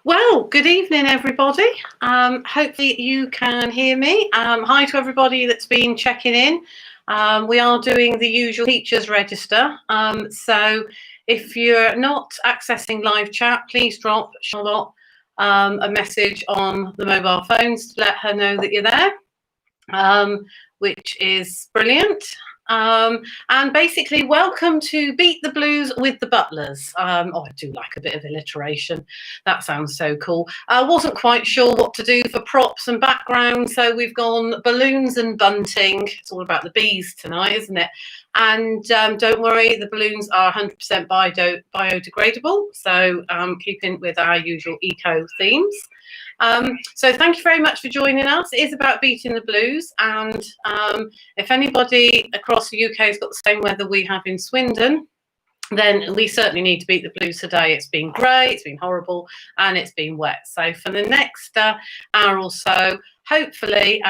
Well, good evening, everybody. Hopefully you can hear me. Hi to everybody that's been checking in. We are doing the usual teachers register. So if you're not accessing live chat, please drop Charlotte a message on the mobile phones to let her know that you're there, which is brilliant. And basically, welcome to Beat the Blues with the Butlers. I do like a bit of alliteration. That sounds so cool. I wasn't quite sure what to do for props and background, so we've gone balloons and bunting. It's all about the bees tonight, isn't it? And don't worry, the balloons are 100% biodegradable, so keeping with our usual eco themes. So thank you very much for joining us. It is about beating the blues, and if anybody across the UK has got the same weather we have in Swindon, then we certainly need to beat the blues today. It's been grey, it's been horrible, and it's been wet. So for the next hour or so, hopefully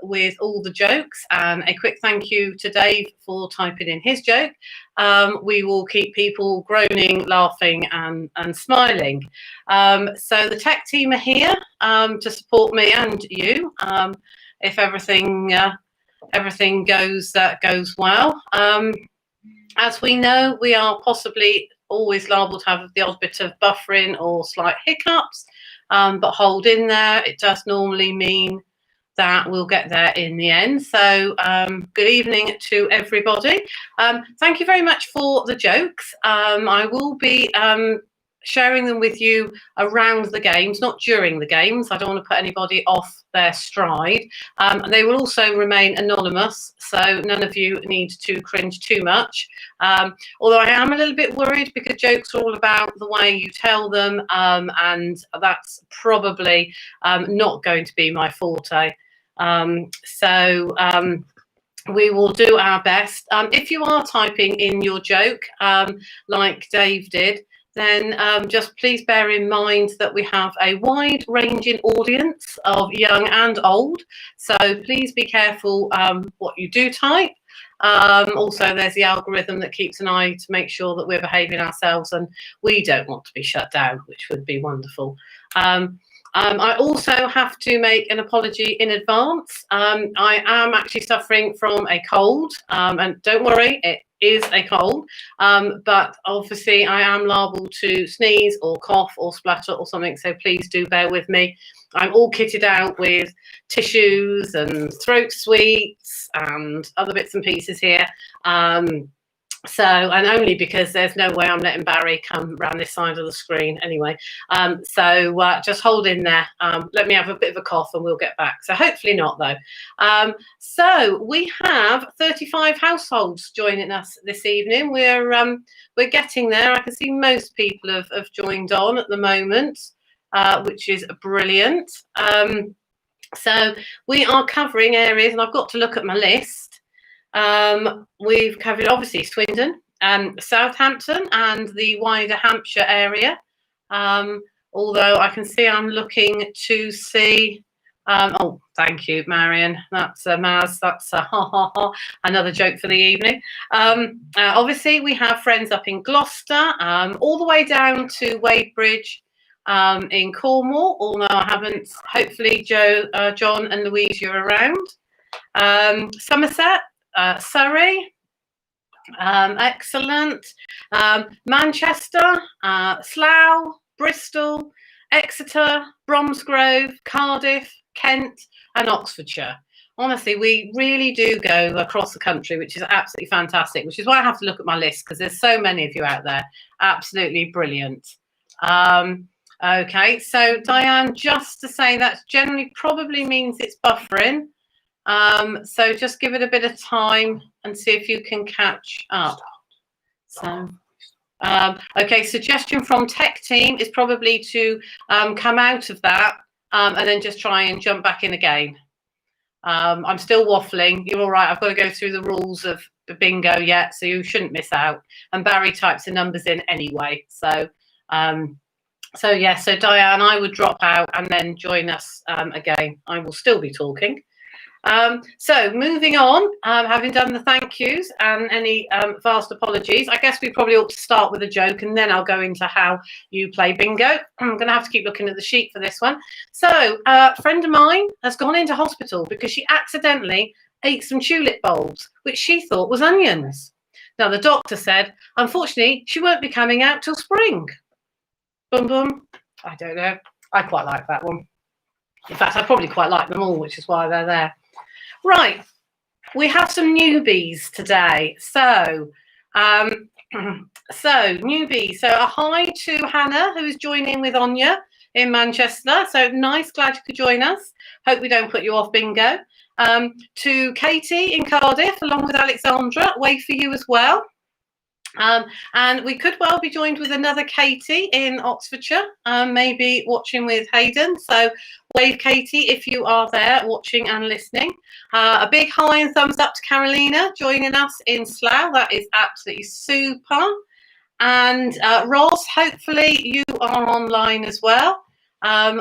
with all the jokes, and a quick thank you to Dave for typing in his joke, we will keep people groaning, laughing and smiling. So the tech team are here to support me and you if everything goes well. As we know, we are possibly always liable to have the odd bit of buffering or slight hiccups, but hold in there. It does normally mean that we'll get there in the end. So good evening to everybody. Thank you very much for the jokes. I will be sharing them with you around the games, not during the games. I don't want to put anybody off their stride. They will also remain anonymous, so none of you need to cringe too much. Although I am a little bit worried because jokes are all about the way you tell them, and that's probably not going to be my forte. We will do our best. If you are typing in your joke, like Dave did, then just please bear in mind that we have a wide-ranging audience of young and old. So please be careful what you do type. Also, there's the algorithm that keeps an eye to make sure that we're behaving ourselves, and we don't want to be shut down, which would be wonderful. I also have to make an apology in advance. I am actually suffering from a cold, and don't worry, it is a cold, but obviously I am liable to sneeze or cough or splutter or something, so please do bear with me. I'm all kitted out with tissues and throat sweets and other bits and pieces here. And only because there's no way I'm letting Barry come round this side of the screen anyway. Just hold in there. Let me have a bit of a cough and we'll get back. So hopefully not, though. So we have 35 households joining us this evening. We're getting there. I can see most people have joined on at the moment, which is brilliant. So we are covering areas, and I've got to look at my list. We've covered obviously Swindon, Southampton and the wider Hampshire area, although I can see I'm looking to see oh, thank you, Marion, that's Maz, that's another joke for the evening. Obviously we have friends up in Gloucester, all the way down to Wadebridge in Cornwall, although I haven't. Hopefully John and Louise, you're around. Somerset, Surrey, excellent. Manchester, Slough, Bristol, Exeter, Bromsgrove, Cardiff, Kent and Oxfordshire. Honestly, we really do go across the country, which is absolutely fantastic, which is why I have to look at my list, because there's so many of you out there. Absolutely brilliant. Okay, so Diane, just to say that generally probably means it's buffering. So just give it a bit of time and see if you can catch up. So, okay, suggestion from tech team is probably to come out of that and then just try and jump back in again. I'm still waffling. You're all right. I've got to go through the rules of the bingo yet, so you shouldn't miss out. And Barry types the numbers in anyway. So yeah, so Diane, I would drop out and then join us again. I will still be talking. So moving on, having done the thank yous and any vast apologies, I guess we probably ought to start with a joke and then I'll go into how you play bingo. I'm going to have to keep looking at the sheet for this one. So a friend of mine has gone into hospital because she accidentally ate some tulip bulbs, which she thought was onions. Now the doctor said, unfortunately, she won't be coming out till spring. Boom, boom. I don't know. I quite like that one. In fact, I probably quite like them all, which is why they're there. Right, we have some newbies today. So, newbies. So a hi to Hannah, who is joining with Anya in Manchester. So nice, glad you could join us. Hope we don't put you off bingo. To Katie in Cardiff, along with Alexandra, wave for you as well. And we could well be joined with another Katie in Oxfordshire, maybe watching with Hayden. So wave, Katie, if you are there watching and listening. A big hi and thumbs up to Carolina joining us in Slough. That is absolutely super. And Ross, hopefully you are online as well,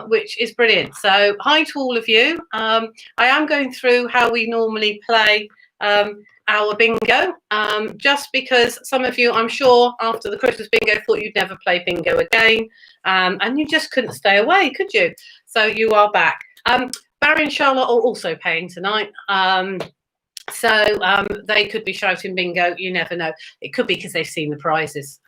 which is brilliant. So hi to all of you. I am going through how we normally play our bingo, just because some of you, I'm sure, after the Christmas bingo thought you'd never play bingo again, and you just couldn't stay away, could you? So you are back. Barry and Charlotte are also paying tonight. So they could be shouting bingo, you never know. It could be because they've seen the prizes,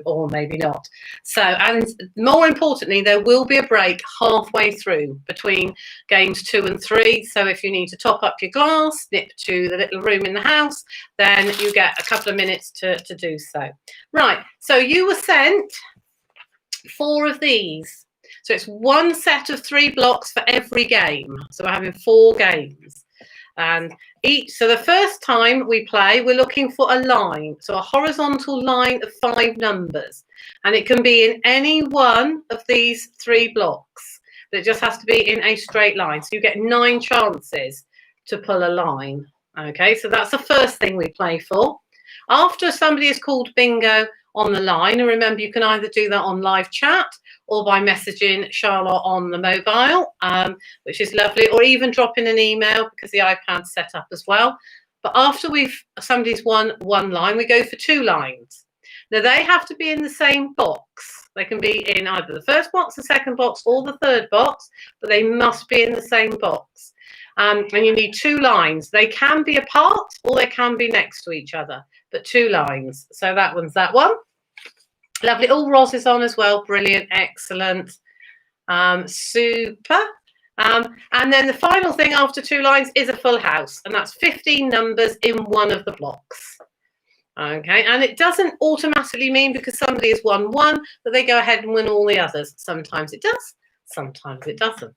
or maybe not. So, and more importantly, there will be a break halfway through between games 2 and 3. So if you need to top up your glass, nip to the little room in the house, then you get a couple of minutes to do so. Right, so you were sent 4 of these. So it's one set of 3 blocks for every game. So we're having 4 games. And so the first time we play, we're looking for a line, so a horizontal line of 5 numbers, and it can be in any one of these 3 blocks, but it just has to be in a straight line. So you get 9 chances to pull a line. Okay, so that's the first thing we play for. After somebody is called bingo on the line, and remember you can either do that on live chat or by messaging Charlotte on the mobile, which is lovely, or even dropping an email because the iPad's set up as well. But after somebody's won 1 line, we go for 2 lines. Now they have to be in the same box. They can be in either the first box, the second box, or the third box, but they must be in the same box. And you need 2 lines. They can be apart or they can be next to each other, but 2 lines. So that one's that one. Lovely. All Roz is on as well. Brilliant. Excellent. Super. And then the final thing after 2 lines is a full house, and that's 15 numbers in one of the blocks. Okay, and it doesn't automatically mean because somebody has won 1 that they go ahead and win all the others. Sometimes it does, sometimes it doesn't.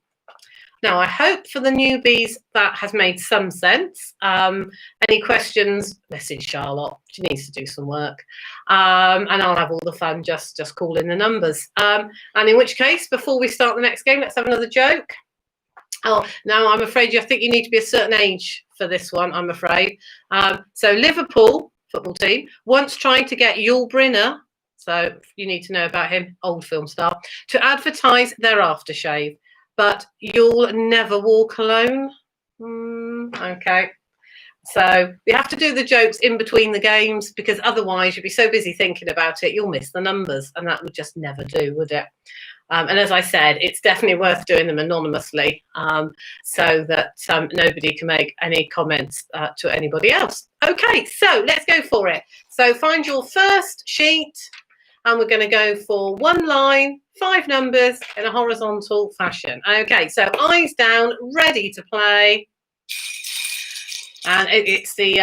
Now, I hope for the newbies that has made some sense. Any questions, message Charlotte. She needs to do some work. And I'll have all the fun just calling the numbers. And in which case, before we start the next game, let's have another joke. Oh, now I'm afraid I think you need to be a certain age for this one, I'm afraid. So Liverpool football team once tried to get Yul Brynner, so you need to know about him, old film star, to advertise their aftershave. But you'll never walk alone. Okay. So we have to do the jokes in between the games because otherwise you'll be so busy thinking about it, you'll miss the numbers, and that would just never do, would it? And as I said, it's definitely worth doing them anonymously so that nobody can make any comments to anybody else. Okay, so let's go for it. So find your first sheet. And we're going to go for 1 line, 5 numbers in a horizontal fashion. Okay, so eyes down, ready to play. And it's the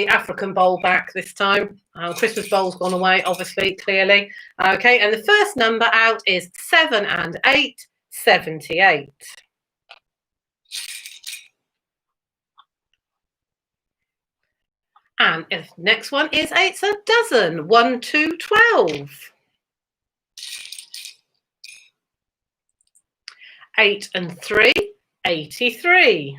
African bowl back this time. Christmas bowl's gone away, obviously, clearly. Okay, and the first number out is 7 and 8, 78. And the next one is 8's a dozen, 1, 2, 12. 8 and 3, 83.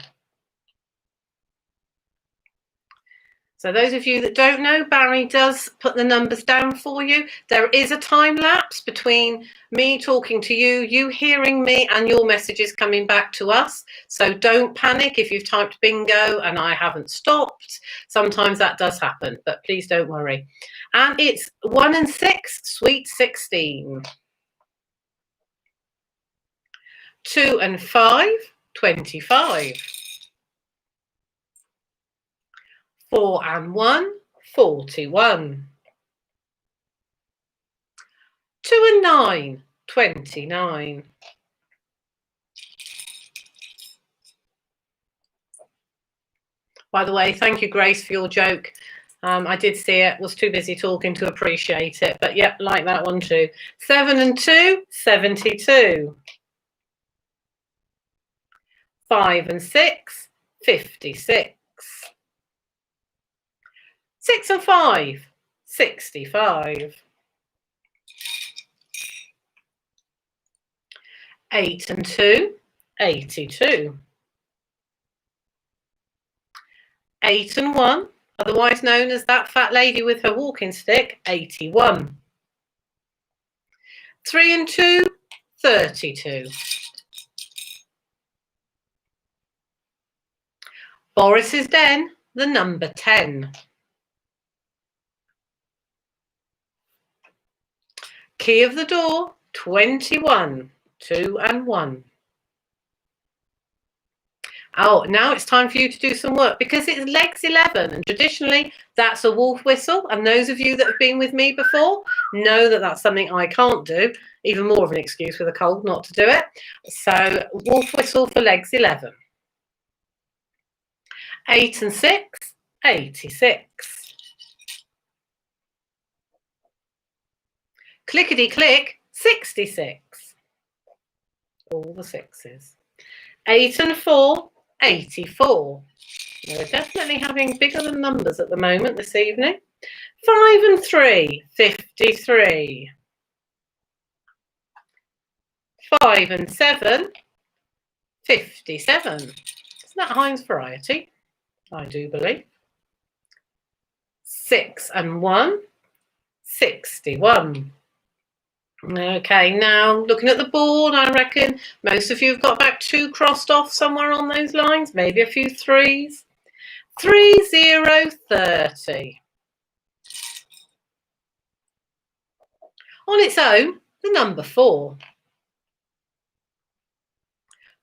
So those of you that don't know, Barry does put the numbers down for you. There is a time lapse between me talking to you, you hearing me, and your messages coming back to us. So don't panic if you've typed bingo and I haven't stopped. Sometimes that does happen, but please don't worry. And it's 1 and 6, sweet 16. 2 and 5, 25. 4 and 1, 41. 2 and 9, 29. By the way, thank you, Grace, for your joke. I did see it, was too busy talking to appreciate it, but yep, like that one too. 7 and 2, 72. 5 and 6, 56. 6 and 5, 65. 8 and 2, 82. 8 and 1, otherwise known as that fat lady with her walking stick, 81. 3 and 2, 32. Boris's Den, the number 10. Key of the door, 21. 2 and 1. Oh, now it's time for you to do some work because it's legs 11 and traditionally that's a wolf whistle. And those of you that have been with me before know that that's something I can't do. Even more of an excuse with a cold not to do it. So wolf whistle for legs 11. 8 and 6, 86. Clickety click, 66. All the sixes. 8 and 4, 84. We're definitely having bigger than numbers at the moment this evening. 5 and 3, 53. 5 and 7, 57. Isn't that Heinz variety? I do believe. 6 and 1, 61. Okay, now looking at the board, I reckon most of you have got about 2 crossed off somewhere on those lines, maybe a few 3s. 3, 0, 30. On its own, the number 4.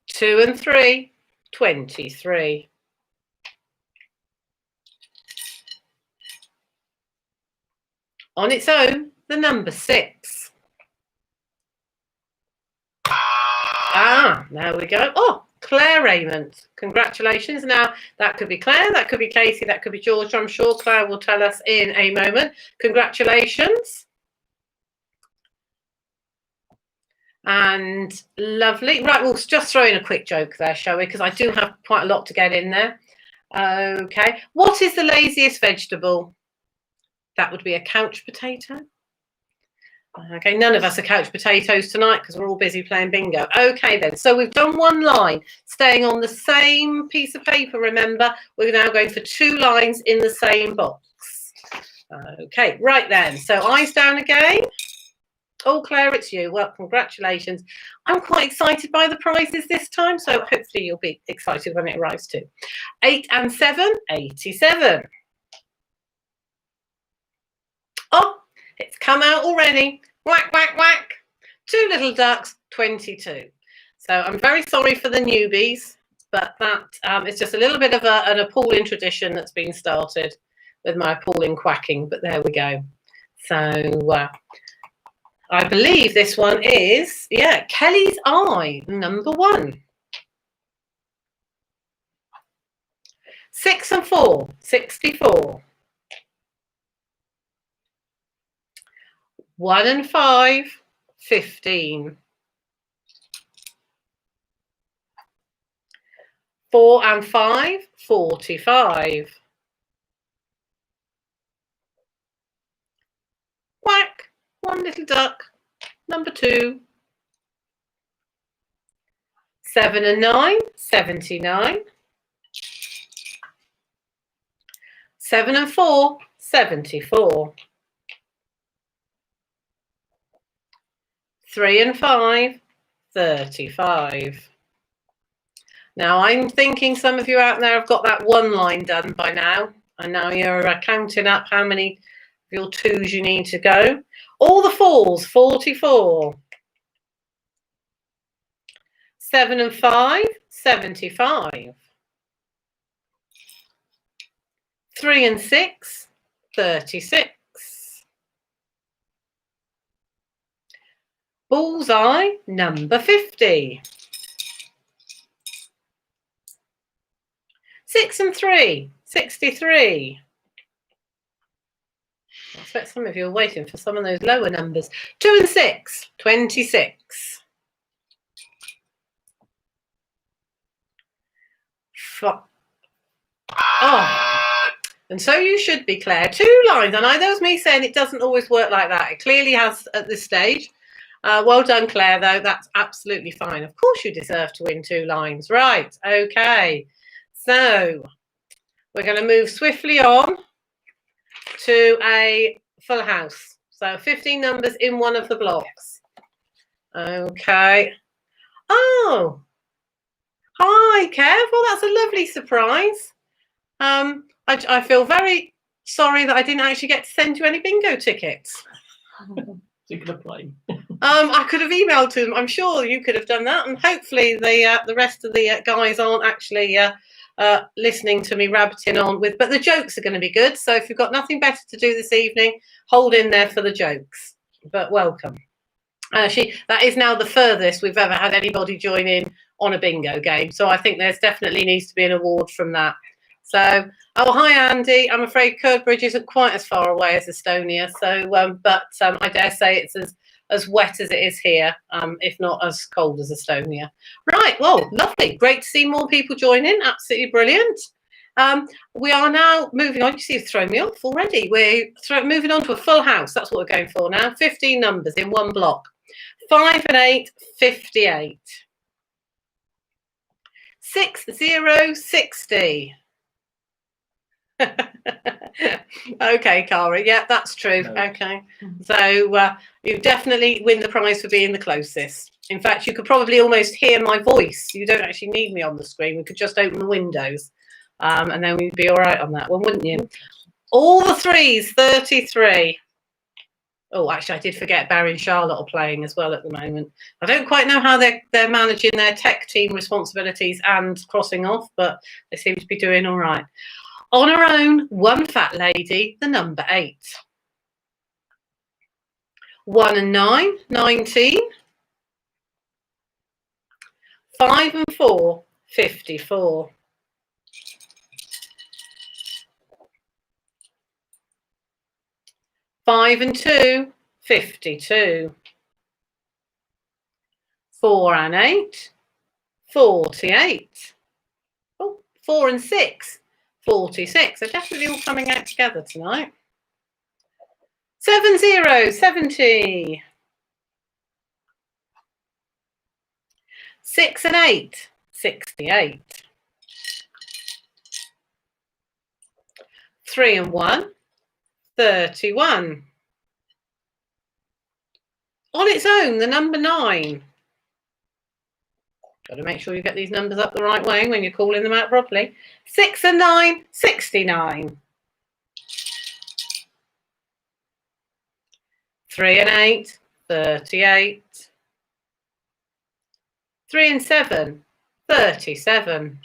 2 and 3, 23. On its own, the number 6. Ah, there we go. Oh, Claire Raymond. Congratulations. Now, that could be Claire, that could be Katie, that could be George. I'm sure Claire will tell us in a moment. Congratulations. And lovely. Right, we'll just throw in a quick joke there, shall we? Because I do have quite a lot to get in there. Okay. What is the laziest vegetable? That would be a couch potato. Okay, none of us are couch potatoes tonight because we're all busy playing bingo. Okay then, so we've done 1 line, staying on the same piece of paper, remember. We're now going for 2 lines in the same box. Okay, right then, so eyes down again. Oh, Claire, it's you. Well, congratulations. I'm quite excited by the prizes this time, so hopefully you'll be excited when it arrives too. 8 and 7, 87. Oh, it's come out already. Whack, whack, whack. 2 little ducks, 22. So I'm very sorry for the newbies, but that it's just a little bit of an appalling tradition that's been started with my appalling quacking, but there we go. So I believe this one is, yeah, Kelly's Eye, number 1. 6 and 4, 64. 1 and 5, 15. 4 and 5, 45. Whack, 1 little duck, number 2. 7 and 9, 79. 7 and 4, 74. 3 and 5, 35. Now, I'm thinking some of you out there have got that one line done by now, and now you're counting up how many of your 2s you need to go. All the 4s, 44. 7 and 5, 75. 3 and 6, 36. Bullseye, number 50. 6 and 3, 63. I expect some of you are waiting for some of those lower numbers. 2 and 6, 26. Oh, and so you should be, Claire. 2 lines. I know that was me saying it doesn't always work like that. It clearly has at this stage. Well done, Claire, though. That's absolutely fine. Of course you deserve to win 2 lines. Right, okay. So we're going to move swiftly on to a full house. So 15 numbers in one of the blocks. Okay. Oh, hi, Kev. Well, that's a lovely surprise. I feel very sorry that I didn't actually get to send you any bingo tickets. You could have played. I could have emailed to them. I'm sure you could have done that, and hopefully the rest of the guys aren't actually listening to me rabbiting on with. But the jokes are going to be good. So if you've got nothing better to do this evening, hold in there for the jokes. But welcome. That is now the furthest we've ever had anybody join in on a bingo game. So I think there's definitely needs to be an award from that. So, oh, hi, Andy. I'm afraid Kirkbridge isn't quite as far away as Estonia. So, but I dare say it's as wet as it is here, if not as cold as Estonia. Right. Well, lovely. Great to see more people join in. Absolutely brilliant. We are now moving on. You see, you've thrown me off already. We're moving on to a full house. That's what we're going for now. 15 numbers in one block. 5 and 8, 58. 6, 0, 60. Okay, Cara. Yeah, that's true. No. Okay. So you definitely win the prize for being the closest. In fact, you could probably almost hear my voice. You don't actually need me on the screen. We could just open the windows. And then we'd be all right on that one, wouldn't you? All the 3s, 33. Oh, actually, I did forget Barry and Charlotte are playing as well at the moment. I don't quite know how they're managing their tech team responsibilities and crossing off, but they seem to be doing all right. On her own, one fat lady, the number 8. 1 and 9, 19. 5 and 4, 54. 5 and 2, 52. 4 and 8, 48. Oh, 4 and 6, 46. They're definitely all coming out together tonight. 7, 0, 70. 6 and 8, 68. 3 and 1, 31. On its own, the number 9. Got to make sure you get these numbers up the right way when you're calling them out properly. 6 and 9, 69. 3 and 8, 38. 3 and 7, 37.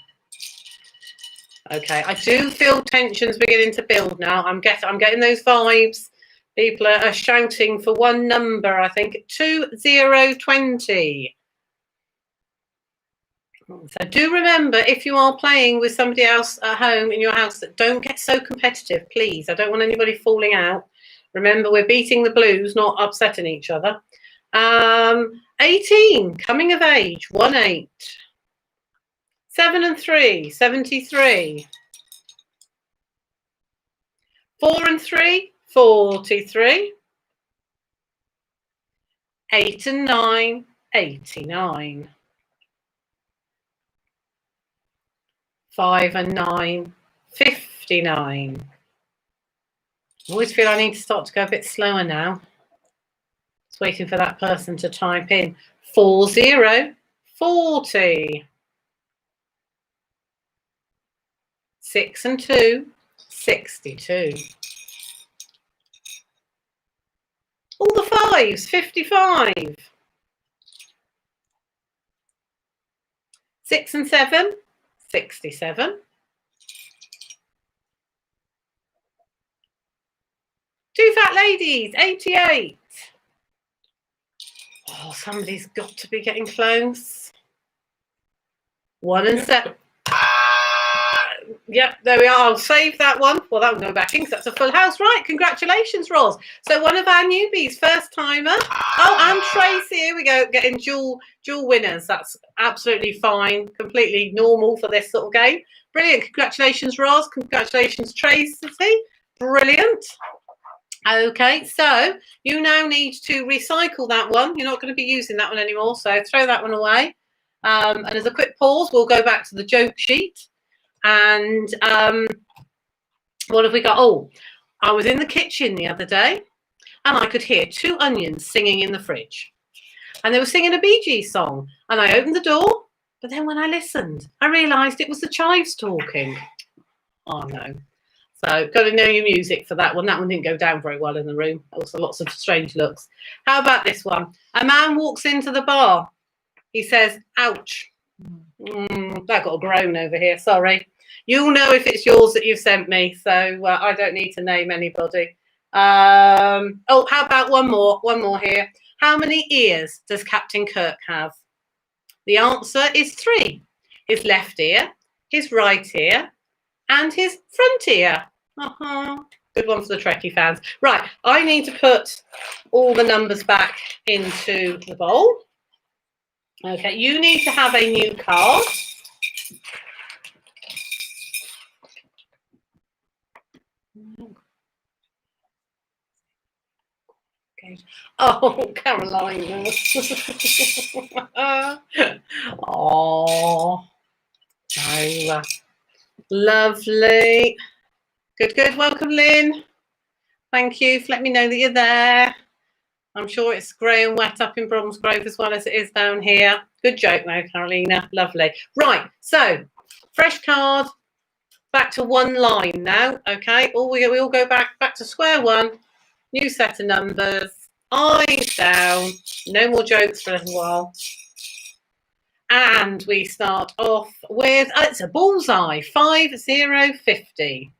Okay, I do feel tensions beginning to build now. I'm getting those vibes. People are shouting for one number, I think. 2020. So do remember, if you are playing with somebody else at home in your house, that don't get so competitive, please. I don't want anybody falling out. Remember, we're beating the blues, not upsetting each other. 18, coming of age, 1 8. 7 and 3, 73. 4 and 3, 43. 8 and 9, 89. 5 and 9, 59. I always feel I need to start to go a bit slower now. Just waiting for that person to type in 40, 40. 6 and 2, 62. All the fives, 55. 6 and 7, 67. 2 fat ladies, 88. Oh, somebody's got to be getting close. 1 and 7. Yep, there we are. I'll save that one. Well, that will go back in because that's a full house. Right, congratulations, Roz. So one of our newbies, first timer. Oh, and Tracy, here we go, getting dual winners. That's absolutely fine, completely normal for this sort of game. Brilliant. Congratulations, Roz. Congratulations, Tracy. Brilliant. Okay, so you now need to recycle that one. You're not going to be using that one anymore, so throw that one away. And as a quick pause, we'll go back to the joke sheet. And what have we got? Oh, I was in the kitchen the other day and I could hear 2 onions singing in the fridge. And they were singing a Bee Gees song. And I opened the door, but then when I listened, I realised it was the chives talking. Oh, no. So got to know your music for that one. That one didn't go down very well in the room. Also lots of strange looks. How about this one? A man walks into the bar. He says, ouch. I got a groan over here, sorry. You'll know if it's yours that you've sent me, so I don't need to name anybody. Oh, how about one more here. How many ears does Captain Kirk have? The answer is 3. His left ear, his right ear, and his front ear. Good one for the Trekkie fans. Right, I need to put all the numbers back into the bowl. Okay, you need to have a new card. Okay. Oh, Carolina. Oh, no. Lovely. Good, good. Welcome, Lynn. Thank you for letting me know that you're there. I'm sure it's grey and wet up in Bromsgrove as well as it is down here. Good joke, though, Carolina. Lovely. Right, so fresh card. Back to one line now. Okay, we all go back to square one. New set of numbers. Eyes down. No more jokes for a little while. And we start off with, it's a bullseye, 5050.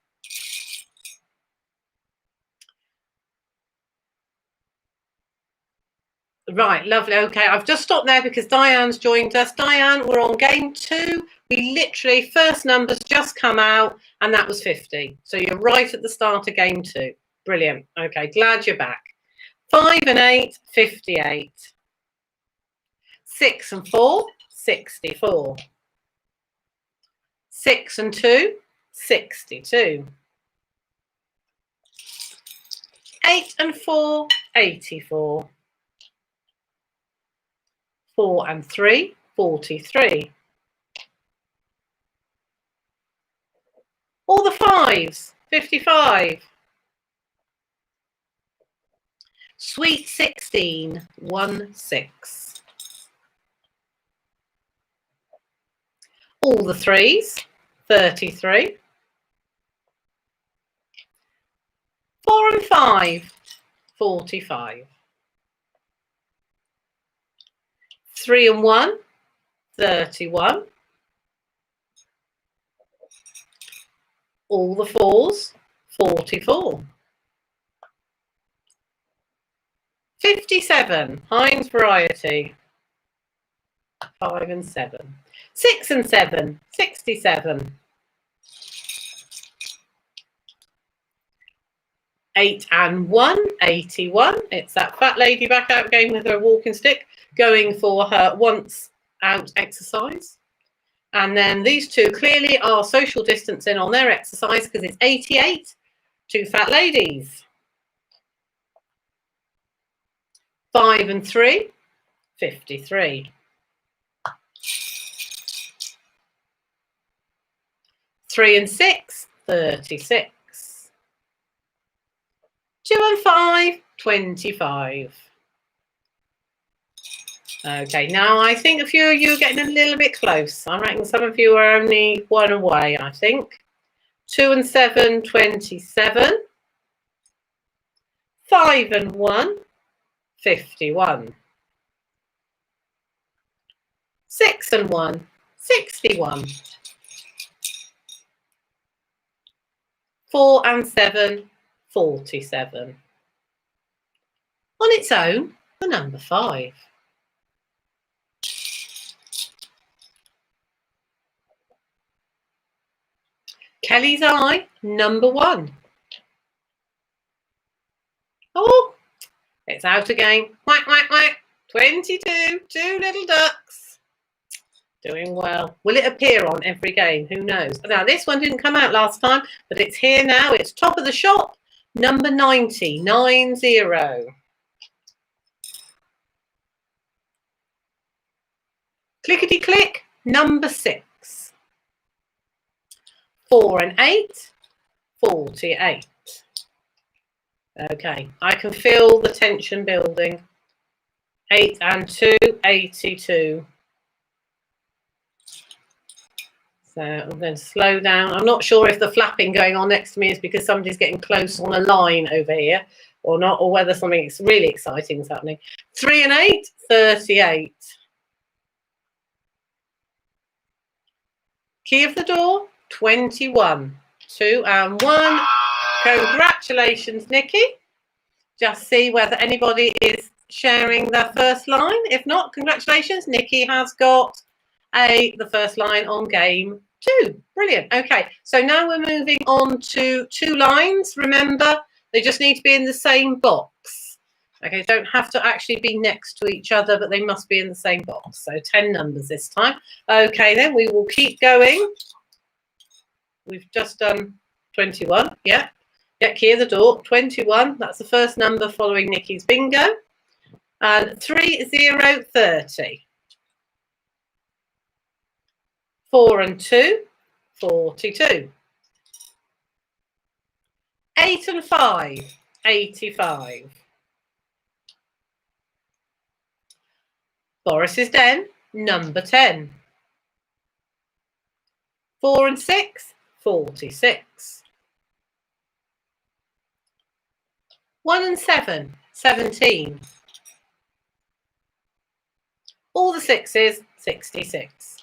Right, lovely. Okay, I've just stopped there because Diane's joined us. Diane, we're on game 2. We literally, first numbers just come out, and that was 50. So you're right at the start of game 2. Brilliant. Okay, glad you're back. 5 and 8, 58. 6 and 4, 64. 6 and 2, 62. 8 and 4, 84. 4 and 3, 43. All the fives, 55. Sweet 16, 1, 6. All the threes, 33. 4 and 5, 45. 3 and 1, 31. All the fours, 44. 57, Heinz variety, 5 and 7. 6 and 7, 67. 8 and 1, 81. It's that fat lady back out again with her walking stick, going for her once out exercise. And then these two clearly are social distancing on their exercise because it's 88, 2 fat ladies. 5 and 3, 53. 3 and 6, 36. 2 and 5, 25. Okay, now I think a few of you are getting a little bit close. I reckon some of you are only one away, I think. 2 and 7, 27. 5 and 1, 51. 6 and 1, 61. 4 and 7, 47. On its own, the number 5. Kelly's eye, number 1. Oh, it's out again. Quack, quack, quack. 22, 2 little ducks. Doing well. Will it appear on every game? Who knows? Now, this one didn't come out last time, but it's here now. It's top of the shop, number 90, 90. Clickety click, number 6. 4 and 8, 48. Okay, I can feel the tension building. 8 and 2, 82. So I'm going to slow down. I'm not sure if the flapping going on next to me is because somebody's getting close on a line over here or not, or whether something really exciting is happening. 3 and 8, 38. Key of the door, 21. 2 and 1. Congratulations, Nikki. Just see whether anybody is sharing their first line. If not, congratulations. Nikki has got the first line on game 2. Brilliant. Okay, so now we're moving on to 2 lines. Remember, they just need to be in the same box. Okay, don't have to actually be next to each other, but they must be in the same box. So 10 numbers this time. Okay, then we will keep going. We've just done 21. Yeah. Get key of the door, 21. That's the first number following Nikki's bingo. And 3030. 4 and 2, 42. 8 and 5, 85. Boris's Den, number 10. 4 and 6, 46. 1 and 7, 17. All the 6s, 66.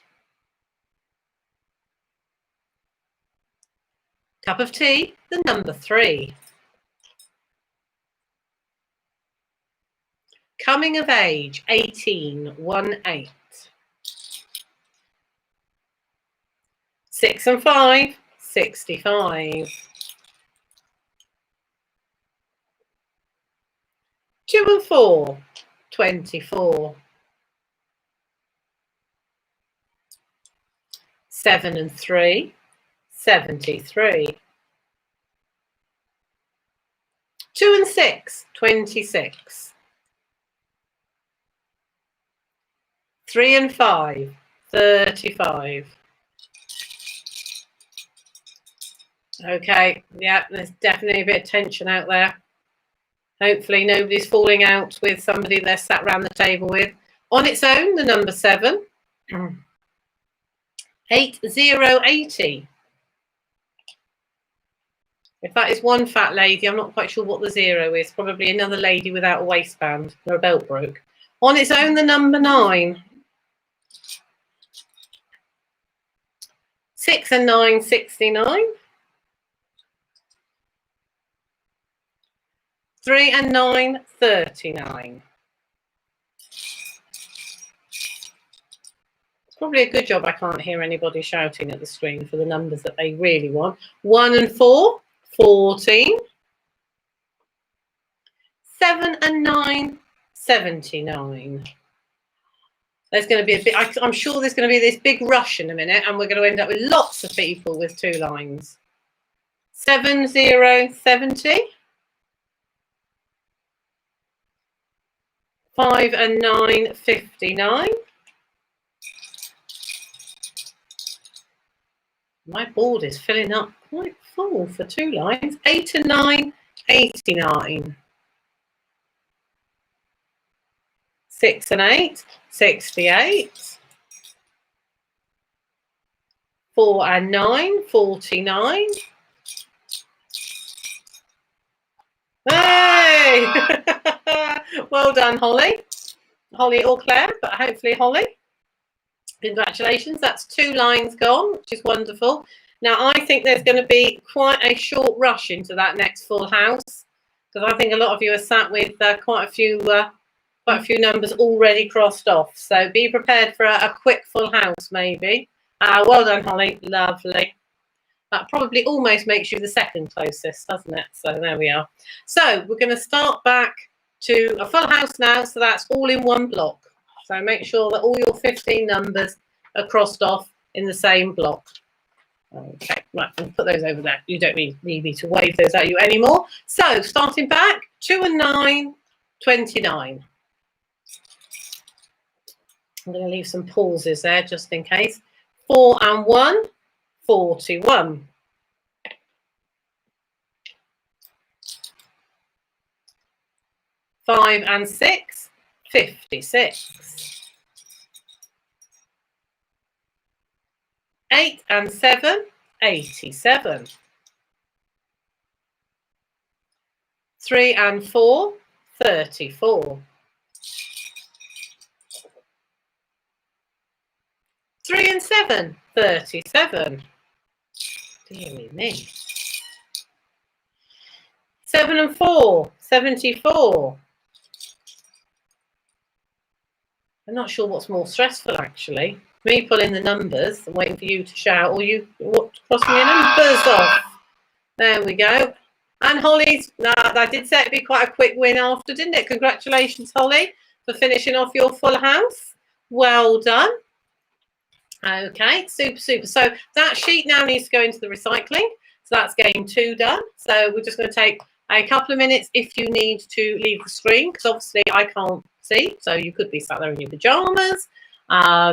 Cup of tea, the number 3. Coming of age, 18, 1, 8. 6 and 5, 65. 2 and 4, 24. 7 and 3, 73. 2 and 6, 26. 3 and 5, 35. Okay, yeah, there's definitely a bit of tension out there. Hopefully nobody's falling out with somebody they're sat around the table with. On its own, the number 7. 8080. If that is one fat lady, I'm not quite sure what the 0 is. Probably another lady without a waistband. Her belt broke. On its own, the number 9. 6 and 9, 69. 3 and 9, 39. It's probably a good job I can't hear anybody shouting at the screen for the numbers that they really want. 1 and 4, 14. 7 and 9, 79. There's going to be a bit, I'm sure there's going to be this big rush in a minute, and we're going to end up with lots of people with 2 lines. 7, 0, 70. 5 and 9, 59. My board is filling up quite full for 2 lines. 8 and 9, 89. 6 and 8, 68. 4 and 9, 49. Hey! Well done, Holly. Holly or Claire, but hopefully Holly. Congratulations, that's 2 lines gone, which is wonderful. Now, I think there's going to be quite a short rush into that next full house, because I think a lot of you are sat with quite a few numbers already crossed off. So be prepared for a quick full house, maybe. Well done, Holly. Lovely. That probably almost makes you the second closest, doesn't it? So there we are. So we're going to start back to a full house now. So that's all in one block. So make sure that all your 15 numbers are crossed off in the same block. Okay, right, I'll put those over there. You don't need me to wave those at you anymore. So starting back, 2 and 9, 29. I'm going to leave some pauses there just in case. 4 and 1, 41. 5 and 6, 56. 8 and 7, 87. 3 and 4, 34. 3 and 7, 37. Dear me. 7 and 4, 74. I'm not sure what's more stressful, actually. Me pulling the numbers and waiting for you to shout, or you crossing your numbers off. There we go. And Holly's, I did say it'd be quite a quick win after, didn't it? Congratulations, Holly, for finishing off your full house. Well done. Okay, super, super. So that sheet now needs to go into the recycling. So that's game 2 done. So we're just going to take a couple of minutes if you need to leave the screen, because obviously I can't see. So you could be sat there in your pajamas.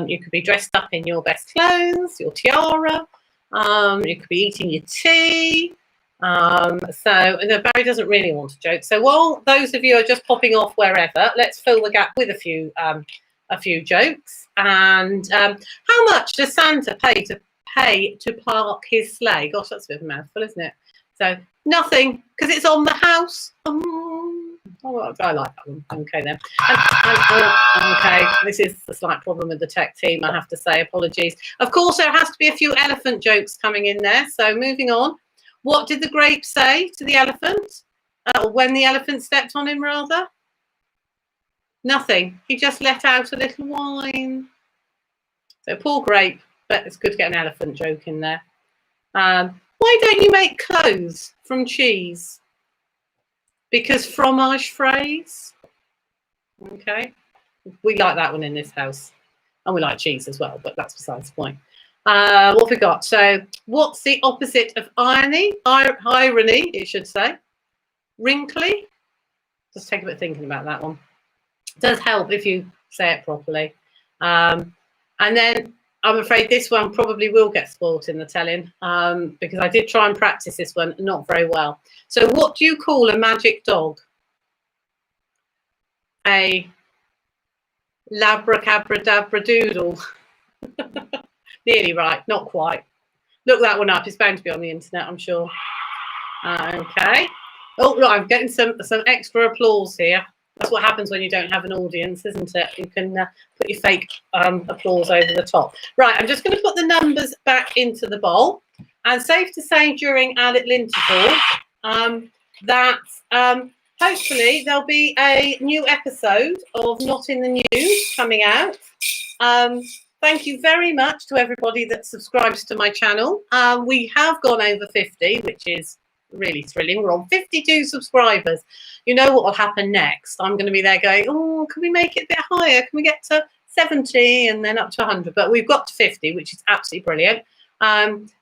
You could be dressed up in your best clothes, your tiara. You could be eating your tea. So Barry doesn't really want to joke. So while those of you are just popping off wherever, let's fill the gap with a few jokes. And how much does Santa pay to park his sleigh? Gosh, that's a bit of a mouthful, isn't it? So nothing, because it's on the house. Oh, I like that one. Okay then. Okay, this is a slight problem with the tech team, I have to say. Apologies. Of course, there has to be a few elephant jokes coming in there. So moving on. What did the grape say to the elephant? When the elephant stepped on him, rather? Nothing. He just let out a little whine. So poor grape, but it's good to get an elephant joke in there. Why don't you make clothes from cheese? Because fromage phrase. Okay. We like that one in this house. And we like cheese as well, but that's besides the point. What have we got? So what's the opposite of irony? Irony, it should say. Wrinkly. Just take a bit of thinking about that one. It does help if you say it properly. And then I'm afraid this one probably will get spoilt in the telling, because I did try and practice this one not very well. So what do you call a magic dog? A labracabra-dabra-doodle. Nearly right, not quite. Look that one up. It's bound to be on the internet, I'm sure. Okay. Oh, look, I'm getting some extra applause here. That's what happens when you don't have an audience, isn't it? You can put your fake applause over the top. Right, I'm just going to put the numbers back into the bowl. And safe to say during our little interval that hopefully there'll be a new episode of Not in the News coming out. Thank you very much to everybody that subscribes to my channel. We have gone over 50, which is really thrilling. We're on 52 subscribers. You know what will happen next? I'm going to be there going, oh, can we make it a bit higher? Can we get to 70 and then up to 100? But we've got to 50, which is absolutely brilliant.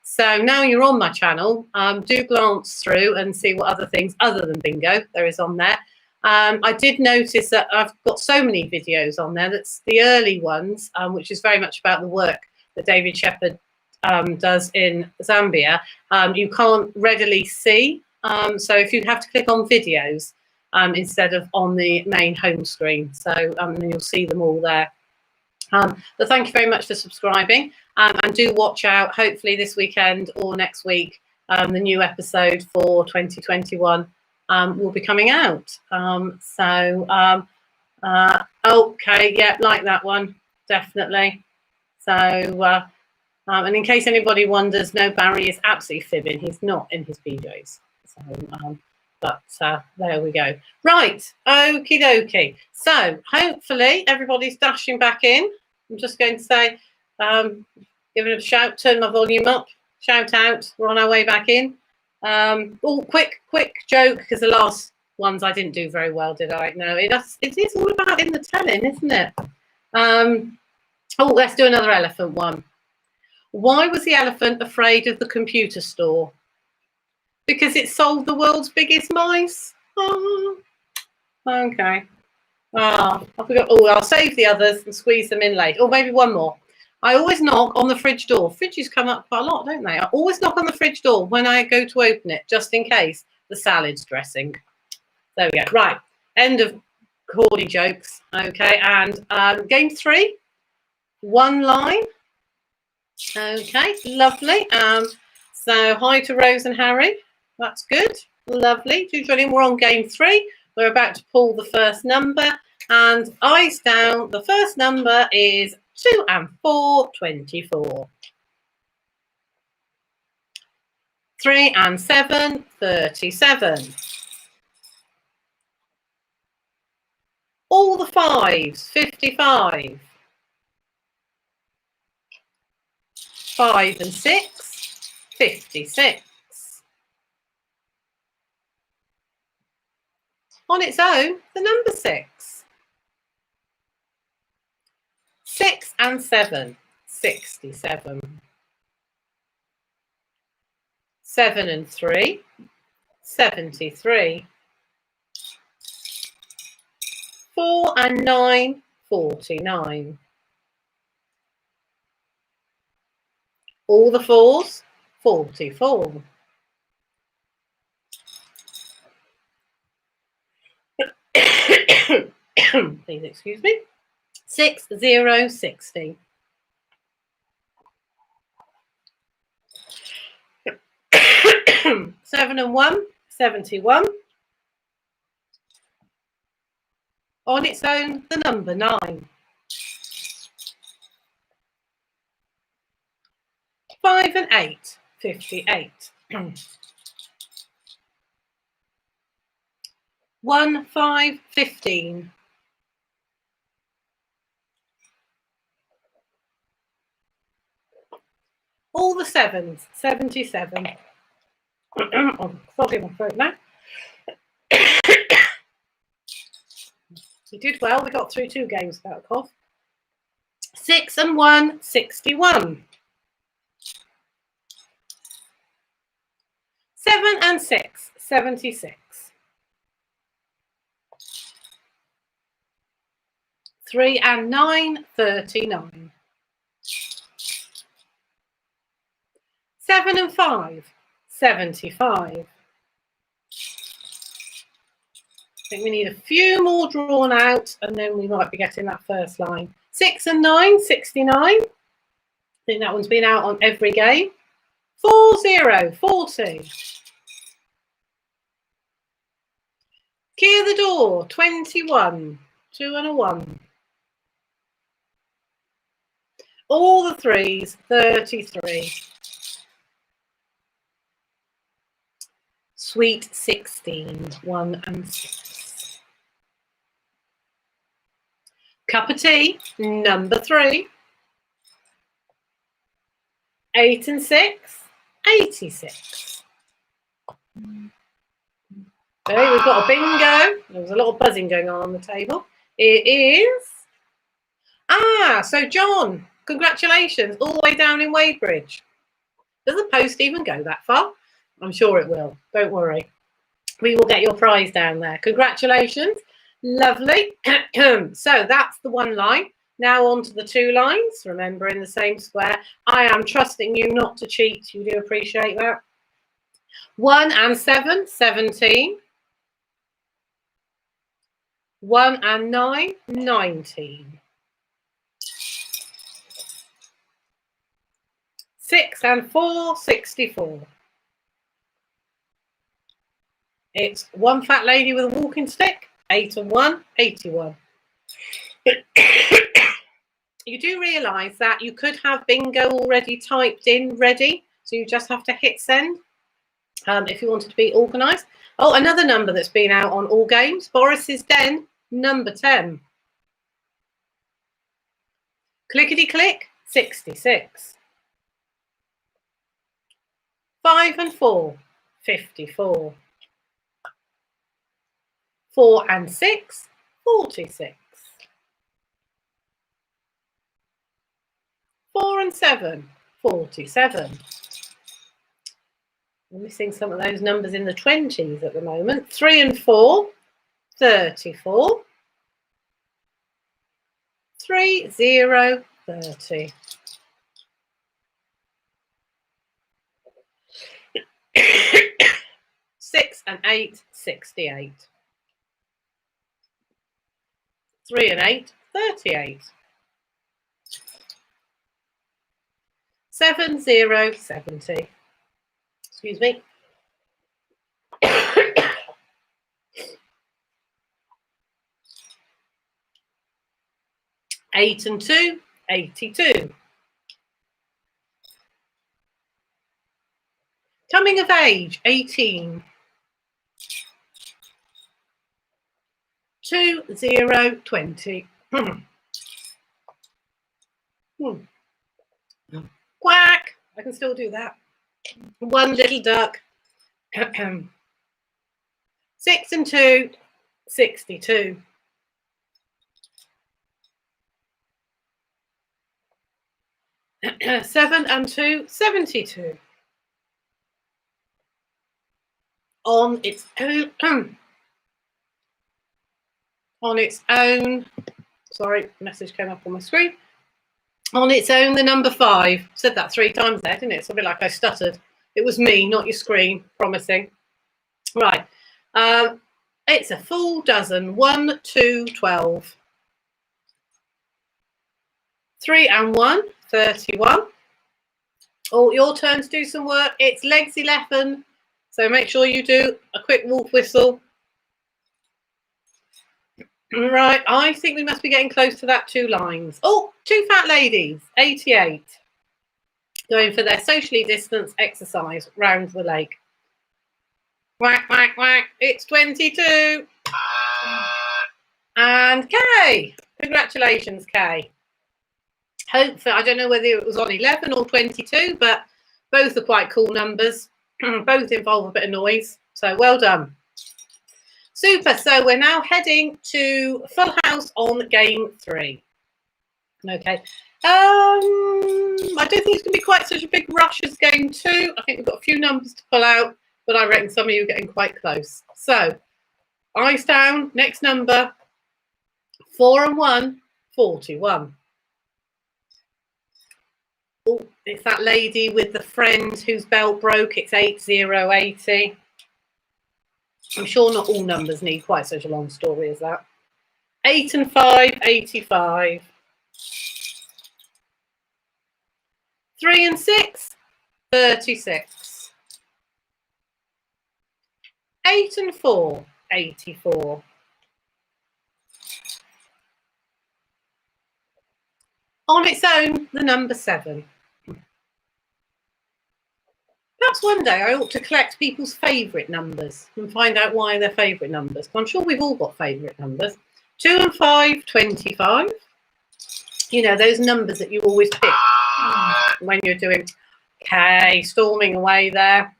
So now you're on my channel, do glance through and see what other things other than bingo there is on there. I did notice that I've got so many videos on there. That's the early ones, which is very much about the work that David Shepherd does in Zambia. You can't readily see So if you have to click on videos instead of on the main home screen, so then you'll see them all there. But thank you very much for subscribing, and do watch out. Hopefully this weekend or next week, the new episode for 2021 will be coming out. Okay, yeah, like that one, definitely. So, and in case anybody wonders, no, Barry is absolutely fibbing. He's not in his PJs. So, but there we go. Right, okie dokie. So hopefully everybody's dashing back in. I'm just going to say, give it a shout, turn my volume up, shout out. We're on our way back in. Oh, quick joke, because the last ones I didn't do very well, did I? No, it is all about in the telling, isn't it? Oh, let's do another elephant one. Why was the elephant afraid of the computer store? Because it sold the world's biggest mice. Oh, okay. I forgot. Oh, I'll save the others and squeeze them in later. Or maybe one more. I always knock on the fridge door. Fridges come up quite a lot, don't they? I always knock on the fridge door when I go to open it, just in case the salad's dressing. There we go. Right. End of corny jokes. Okay. And game 3. One line. Okay. Lovely. So hi to Rose and Harry. That's good. Lovely. Do join in. We're on game 3. We're about to pull the first number. And eyes down. The first number is 2 and 4, 24. 3 and 7, 37. All the 5s, 55. 5 and 6, 56. On its own, the number 6. 6 and 7, 67. 7 and 3, 73. 4 and 9, 49. All the 4s, 44. Please excuse me. 6, 0, 60. 7 and 1, 71. On its own, the number 9. 5 and 8, 58. 1, 5, 15. All the 7s, 77. I'm fogging my throat now. We did well. We got through 2 games without a cough. 6 and 1, 61. 7 and 6, 76. 3 and 9, 39. 7 and 5, 75. I think we need a few more drawn out, and then we might be getting that first line. 6 and 9, 69. I think that one's been out on every game. 4, 0, 40. Key of the door, 21. 2 and a 1. All the 3s, 33. Sweet 16, 1 and 6. Cup of tea, number 3. 8 and 6, 86. Okay, we've got a bingo. There's a lot of buzzing going on the table. It is... so John, congratulations, all the way down in Wadebridge. Does the post even go that far? I'm sure it will. Don't worry. We will get your prize down there. Congratulations. Lovely. So that's the 1 line. Now on to the 2 lines. Remember, in the same square. I am trusting you not to cheat. You do appreciate that. 1 and 7, 17. 1 and 9, 19. 6 and 4, 64. It's one fat lady with a walking stick. 8 and 1, 81. You do realise that you could have bingo already typed in ready, so you just have to hit send if you wanted to be organised. Oh, another number that's been out on All Games, Boris's Den, number 10. Clickety click, 66. 5 and 4, 54. 4 and 6, 46. 4 and 7, 47. I'm missing some of those numbers in the 20s at the moment. 3 and 4, 34. 3, 0, 30. 6 and 8, 68. 3 and 8, 38. 7, 0, 70. Excuse me. 8 and 2, 82. Coming of age, 18. 2, 0, 20. Quack! I can still do that. One little duck. 6 and 2, 62. 7 and 2, 72. On its own, sorry, message came up on my screen. On its own, the number 5. Said that 3 times there, didn't it? It's a bit like I stuttered. It was me, not your screen, promising. Right. It's a full dozen. 1, 2, 12. 3 and 1, 31. Oh, your turn to do some work. It's legs 11. So make sure you do a quick wolf whistle. Right, I think we must be getting close to that 2 lines. Oh, 2 fat ladies, 88. Going for their socially distanced exercise round the lake. Whack, whack, whack. It's 22. And Kay. Congratulations, Kay. Hopefully, I don't know whether it was on 11 or 22, but both are quite cool numbers. Both involve a bit of noise. So well done. Super. So we're now heading to Full House on game 3. Okay. I don't think it's going to be quite such a big rush as game 2. I think we've got a few numbers to pull out, but I reckon some of you are getting quite close. So, eyes down. Next number. 4 and 1, 41. Oh, it's that lady with the friend whose belt broke. It's 8080. I'm sure not all numbers need quite such a long story as that. 8 and 5, 85. 3 and 6, 36. 8 and 4, 84. On its own, the number 7. Perhaps one day I ought to collect people's favourite numbers and find out why they're favourite numbers. I'm sure we've all got favourite numbers. 2 and 5, 25. You know, those numbers that you always pick when you're doing. Okay, storming away there.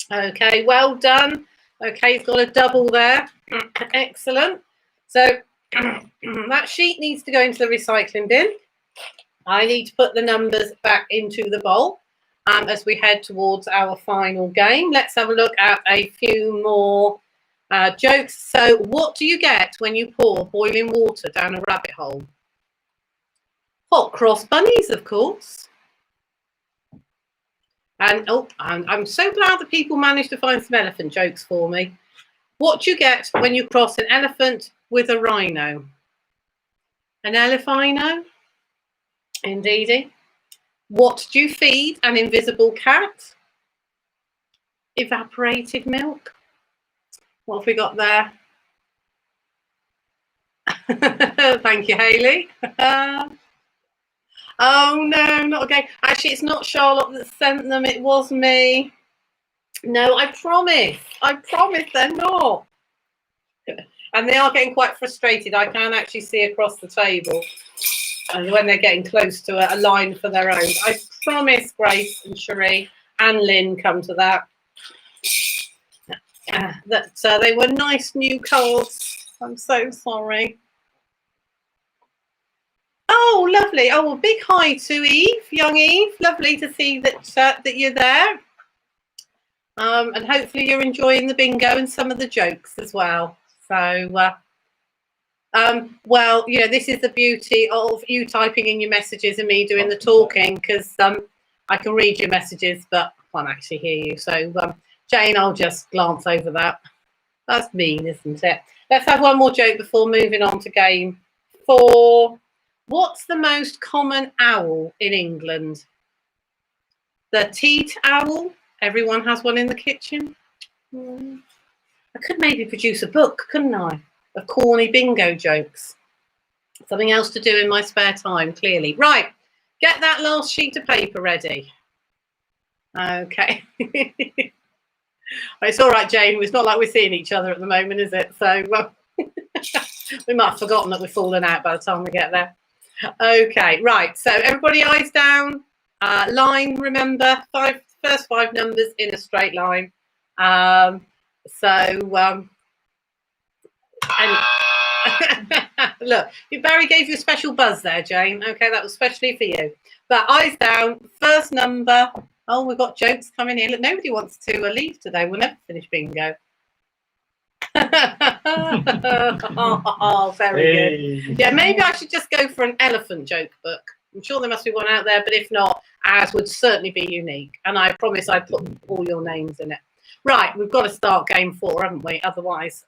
Okay, well done. Okay, he's got a double there. Excellent. So that sheet needs to go into the recycling bin. I need to put the numbers back into the bowl as we head towards our final game. Let's have a look at a few more jokes. So what do you get when you pour boiling water down a rabbit hole? Hot cross bunnies, of course. And I'm so glad that people managed to find some elephant jokes for me. What do you get when you cross an elephant with a rhino? An elephino? Indeedy. What do you feed an invisible cat? Evaporated milk. What have we got there? Thank you, Hayley. Oh no, not again. Actually, it's not Charlotte that sent them. It was me. No, I promise. I promise they're not. And they are getting quite frustrated. I can actually see across the table. And when they're getting close to a line for their own. I promise Grace and Cherie and Lynn come to that. That they were nice new cards. I'm so sorry. Oh, lovely. Oh, a big hi to Eve, young Eve. Lovely to see that that you're there. And hopefully you're enjoying the bingo and some of the jokes as well. So, well, you know, this is the beauty of you typing in your messages and me doing the talking, because I can read your messages, but I can't actually hear you. So, Jane, I'll just glance over that. That's mean, isn't it? Let's have one more joke before moving on to game 4. What's the most common owl in England? The teat owl. Everyone has one in the kitchen. I could maybe produce a book, couldn't I? Of corny bingo jokes. Something else to do in my spare time, clearly. Right, get that last sheet of paper ready. Okay. It's all right, Jane. It's not like we're seeing each other at the moment, is it? So we might have forgotten that we're falling out by the time we get there. Okay, right. So everybody, eyes down. Line, remember, first 5 numbers in a straight line. And look, Barry gave you a special buzz there, Jane. Okay, that was especially for you. But eyes down, first number. Oh, we've got jokes coming in. Look, nobody wants to leave today. We'll never finish bingo. Oh, very good. Yeah, maybe I should just go for an elephant joke book. I'm sure there must be one out there, but if not, ours would certainly be unique. And I promise I'd put all your names in it. Right, we've got to start game 4, haven't we? Otherwise,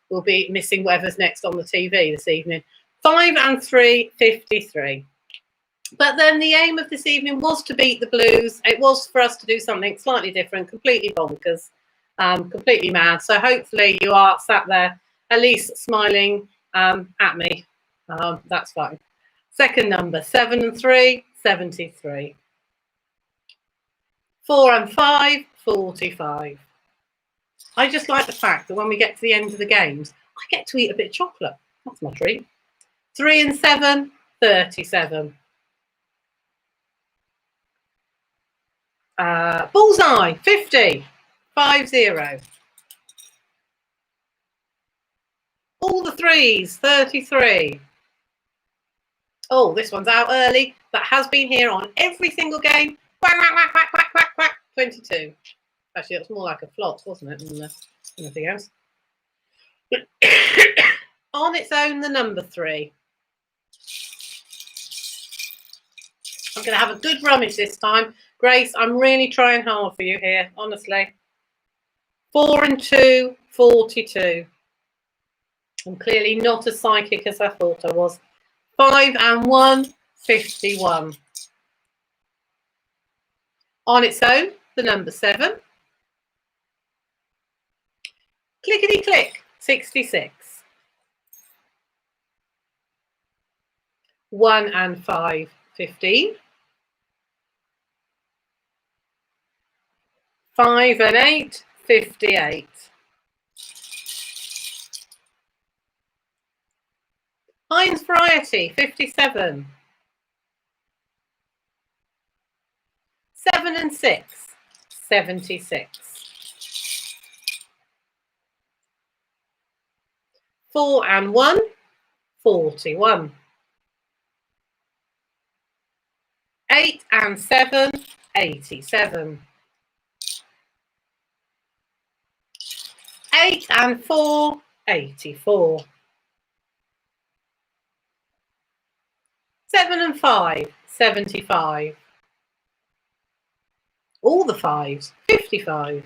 we'll be missing whatever's next on the TV this evening. 5 and 3, 53. But then the aim of this evening was to beat the Blues. It was for us to do something slightly different, completely bonkers, completely mad. So hopefully you are sat there at least smiling at me. That's fine. Second number, 7 and 3, 73. 4 and 5, 45. I just like the fact that when we get to the end of the games, I get to eat a bit of chocolate. That's my treat. 3 and 7, 37. Bullseye, 50. 50. All the 3s, 33. Oh, this one's out early, but has been here on every single game. Quack, quack, quack, quack, quack, quack, quack. 22. Actually, that's more like a flot, wasn't it, than anything else? On its own, the number 3. I'm going to have a good rummage this time. Grace, I'm really trying hard for you here, honestly. 4 and 2, 42. I'm clearly not as psychic as I thought I was. 5 and 1, 51. On its own, the number 7. Clickety click, 66. 1 and 5, 15. 5 and 8, 58. Heinz Variety, 57. 7 and 6, 76. 4 and 1, 41. 8 and 7, 87. 8 and 4, 84. 7 and 5, 75. All the fives. 55.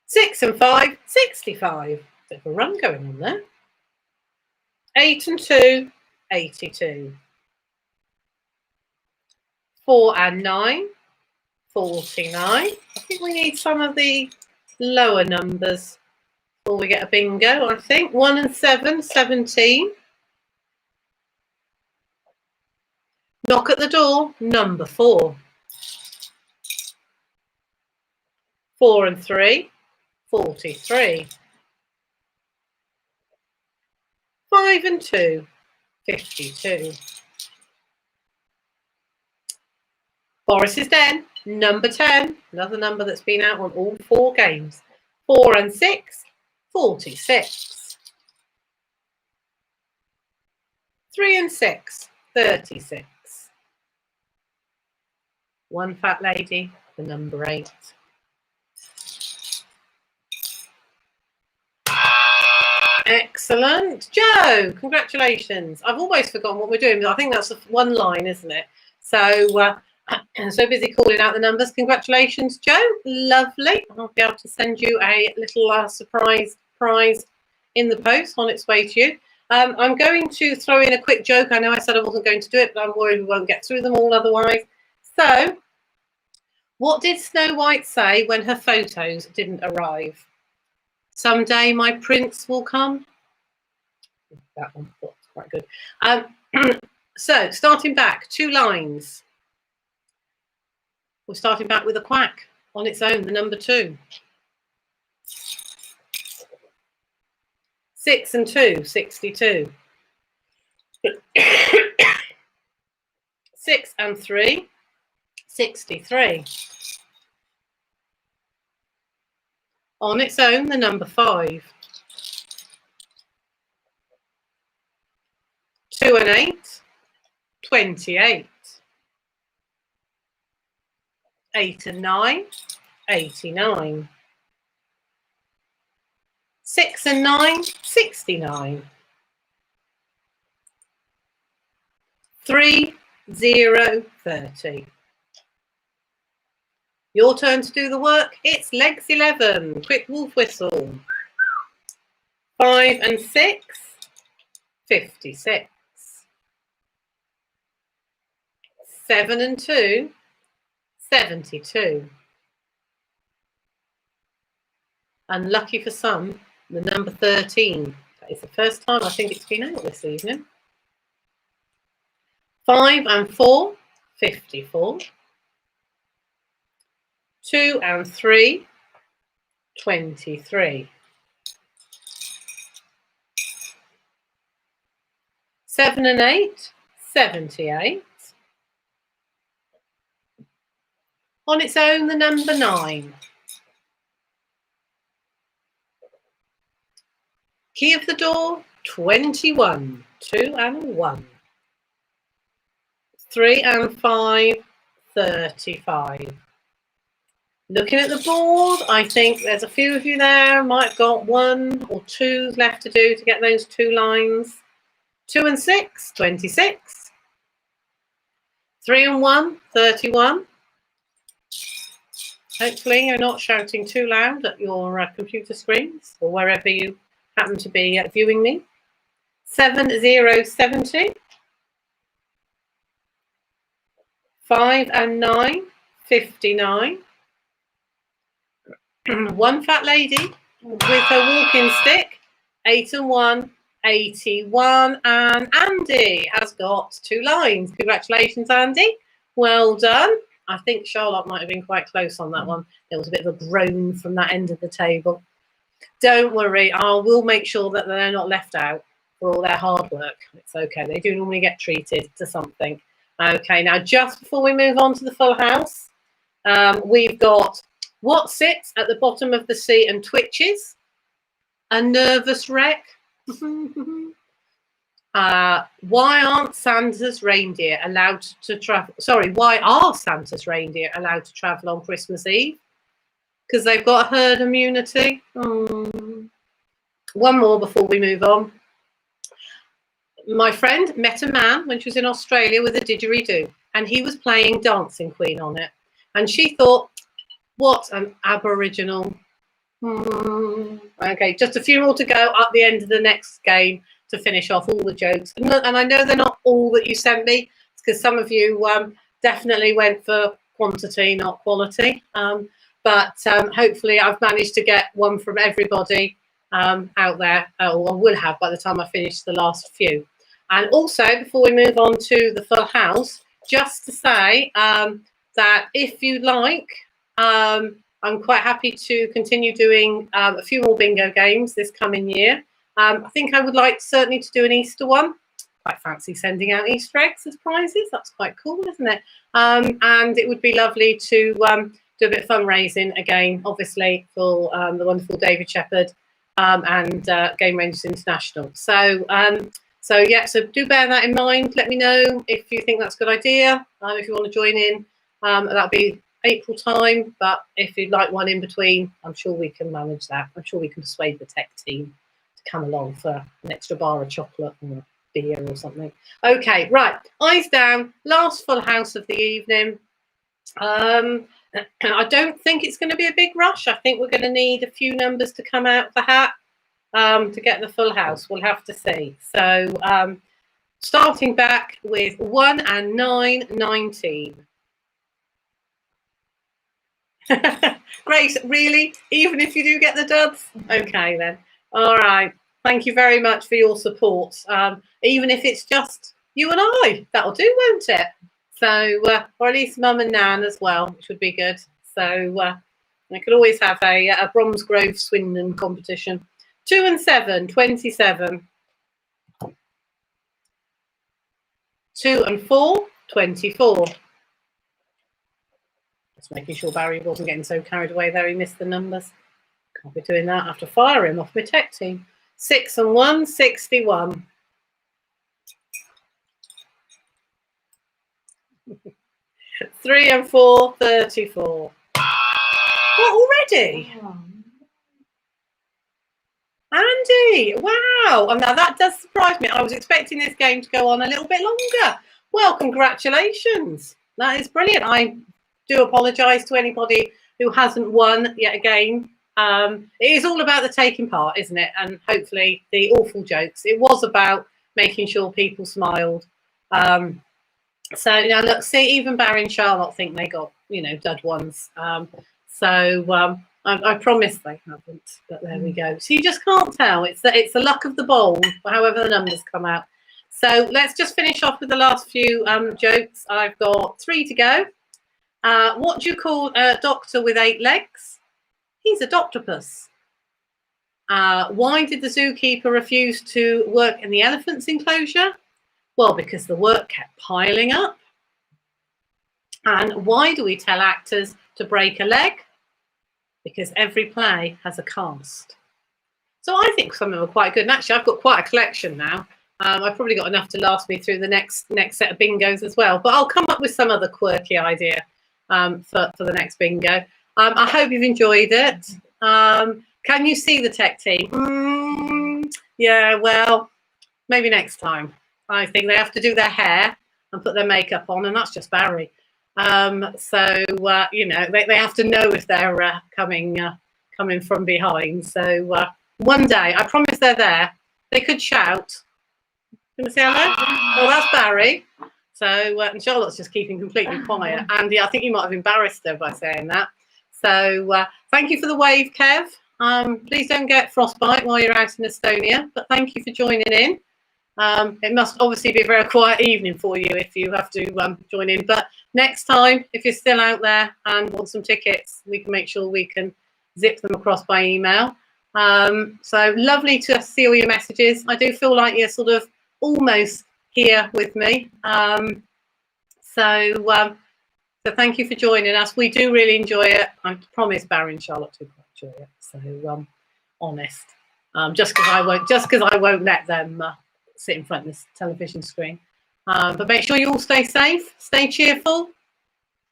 6 and 5, 65. Bit of a run going on there. 8 and 2, 82. 4 and 9, 49. I think we need some of the lower numbers before we get a bingo, I think. 1 and 7, 17. Knock at the door, number 4. 4 and 3, 43. 5 and 2, 52. Boris's Den, number 10. Another number that's been out on all 4 games. 4 and 6, 46. 3 and 6, 36. One fat lady, the number 8. Excellent. Joe, congratulations. I've almost forgotten what we're doing, but I think that's one line, isn't it? So, so busy calling out the numbers. Congratulations, Joe. Lovely. I'll be able to send you a little surprise prize in the post on its way to you. I'm going to throw in a quick joke. I know I said I wasn't going to do it, but I'm worried we won't get through them all otherwise. So, what did Snow White say when her photos didn't arrive? Someday my prince will come. That one, that's quite good. So, starting back, 2 lines. We're starting back with a quack on its own, the number 2. 6 and 2, 62. 6 and 3, 63. On its own, the number 5. 2 and 8, 28. 8 and 9, 89. 6 and 9, 69. 3, 0, 30. Your turn to do the work. It's legs 11. Quick wolf whistle. 5 and 6, 56. 7 and 2, 72. Unlucky for some, the number 13. That is the first time I think it's been out this evening. 5 and 4, 54. 2 and 3, 23. 7 and 8, 78. On its own, the number 9. Key of the door, 21. 2 and 1. 3 and 5, 35. Looking at the board, I think there's a few of you there might have got 1 or 2 left to do to get those 2 lines. 2 and 6, 26. 3 and 1, 31. Hopefully you're not shouting too loud at your computer screens or wherever you happen to be viewing me. 7, 0, 70. 5 and 9, 59. 1 fat lady with her walking stick, 8 and 1, 81. And Andy has got 2 lines. Congratulations, Andy. Well done. I think Charlotte might have been quite close on that one. There was a bit of a groan from that end of the table. Don't worry, I will make sure that they're not left out for all their hard work. It's okay. They do normally get treated to something. Okay, now just before we move on to the full house, we've got what sits at the bottom of the sea and twitches? A nervous wreck. Why aren't Santa's reindeer allowed to travel? Sorry, why are Santa's reindeer allowed to travel on Christmas Eve? Because they've got herd immunity. One more before we move on. My friend met a man when she was in Australia with a didgeridoo, and he was playing Dancing Queen on it. And she thought, what an Aboriginal. Okay, just a few more to go at the end of the next game to finish off all the jokes. And I know they're not all that you sent me, because some of you definitely went for quantity, not quality. But hopefully I've managed to get one from everybody out there, or I will have by the time I finish the last few. And also, before we move on to the full house, just to say that if you like, I'm quite happy to continue doing a few more bingo games this coming year. I think I would like certainly to do an Easter one. Quite fancy sending out Easter eggs as prizes. That's quite cool, isn't it? And it would be lovely to do a bit of fundraising again, obviously, for the wonderful David Shepherd and Game Rangers International. So so do bear that in mind. Let me know if you think that's a good idea. If you want to join in, that'll be April time. But if you'd like one in between, I'm sure we can manage that. I'm sure we can persuade the tech team to come along for an extra bar of chocolate or a beer or something. Okay, right. Eyes down. Last full house of the evening. I don't think it's going to be a big rush. I think we're going to need a few numbers to come out of the hat to get the full house. We'll have to see. So starting back with 1 and 9, 19. Grace, really? Even if you do get the duds? Okay then. All right. Thank you very much for your support. Even if it's just you and I, that'll do, won't it? So, or at least Mum and Nan as well, which would be good. So I could always have a Bromsgrove Swindon competition. 2 and 7, 27. 2 and 4, 24. Just making sure Barry wasn't getting so carried away there he missed the numbers. Can't be doing that. I have to fire him off my tech team. 6 and 1, 61. 3 and 4, 34. What, already? Andy, wow. And now that does surprise me. I was expecting this game to go on a little bit longer. Well, congratulations. That is brilliant. I do apologise to anybody who hasn't won yet again. It is all about the taking part, isn't it? And hopefully the awful jokes. It was about making sure people smiled. So now look, see, even Barry and Charlotte think they got, dud ones. I promise they haven't, but there we go. So you just can't tell. It's the luck of the bowl, however the numbers come out. So let's just finish off with the last few jokes. I've got 3 to go. What do you call a doctor with 8 legs? He's a doctopus. Why did the zookeeper refuse to work in the elephant's enclosure? Well, because the work kept piling up. And why do we tell actors to break a leg? Because every play has a cast. So I think some of them are quite good. And actually, I've got quite a collection now. I've probably got enough to last me through the next set of bingos as well. But I'll come up with some other quirky idea for the next bingo. I hope you've enjoyed it. Can you see the tech team? Yeah, well, maybe next time. I think they have to do their hair and put their makeup on, and that's just Barry. They have to know if they're coming from behind. So one day, I promise they're there. They could shout. Can we say hello? Oh, that's Barry. So and Charlotte's just keeping completely quiet. Andy, I think you might have embarrassed her by saying that. So thank you for the wave, Kev. Please don't get frostbite while you're out in Estonia, but thank you for joining in. It must obviously be a very quiet evening for you if you have to join in. But next time, if you're still out there and want some tickets, we can make sure we can zip them across by email. So lovely to see all your messages. I do feel like you're sort of almost here with me. So thank you for joining us. We do really enjoy it. I promise Barry and Charlotte do quite enjoy it. So honest. Just because I won't let them sit in front of this television screen. But make sure you all stay safe, stay cheerful,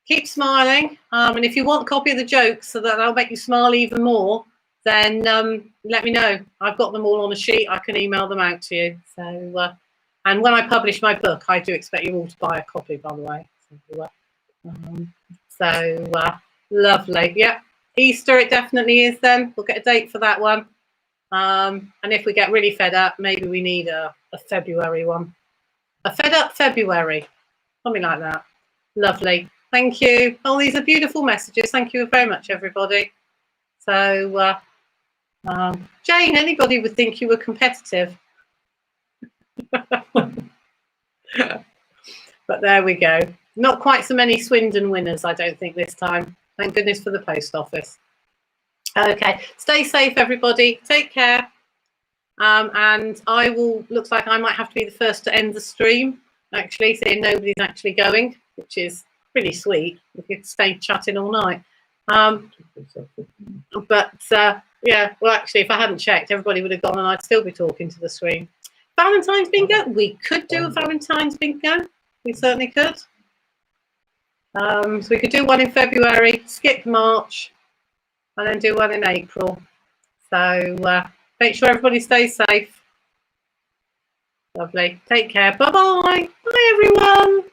keep smiling. And if you want a copy of the jokes so that they'll make you smile even more, then let me know. I've got them all on a sheet. I can email them out to you. So And when I publish my book, I do expect you all to buy a copy, by the way. Lovely. Yeah, Easter it definitely is then. We'll get a date for that one. And if we get really fed up, maybe we need a February one. A fed up February. Something like that. Lovely. Thank you. Oh, these are beautiful messages. Thank you very much, everybody. So, Jane, anybody would think you were competitive. But there we go. Not quite so many Swindon winners, I don't think, this time. Thank goodness for the post office. Okay, stay safe, everybody. Take care. And I will, looks like I might have to be the first to end the stream, actually, seeing nobody's actually going, which is pretty sweet. We could stay chatting all night. Yeah, well, actually, if I hadn't checked, everybody would have gone and I'd still be talking to the screen. Valentine's bingo. We could do a Valentine's bingo. We certainly could. So we could do one in February, skip March, and then do one in April. So make sure everybody stays safe. Lovely. Take care. Bye-bye. Bye, everyone.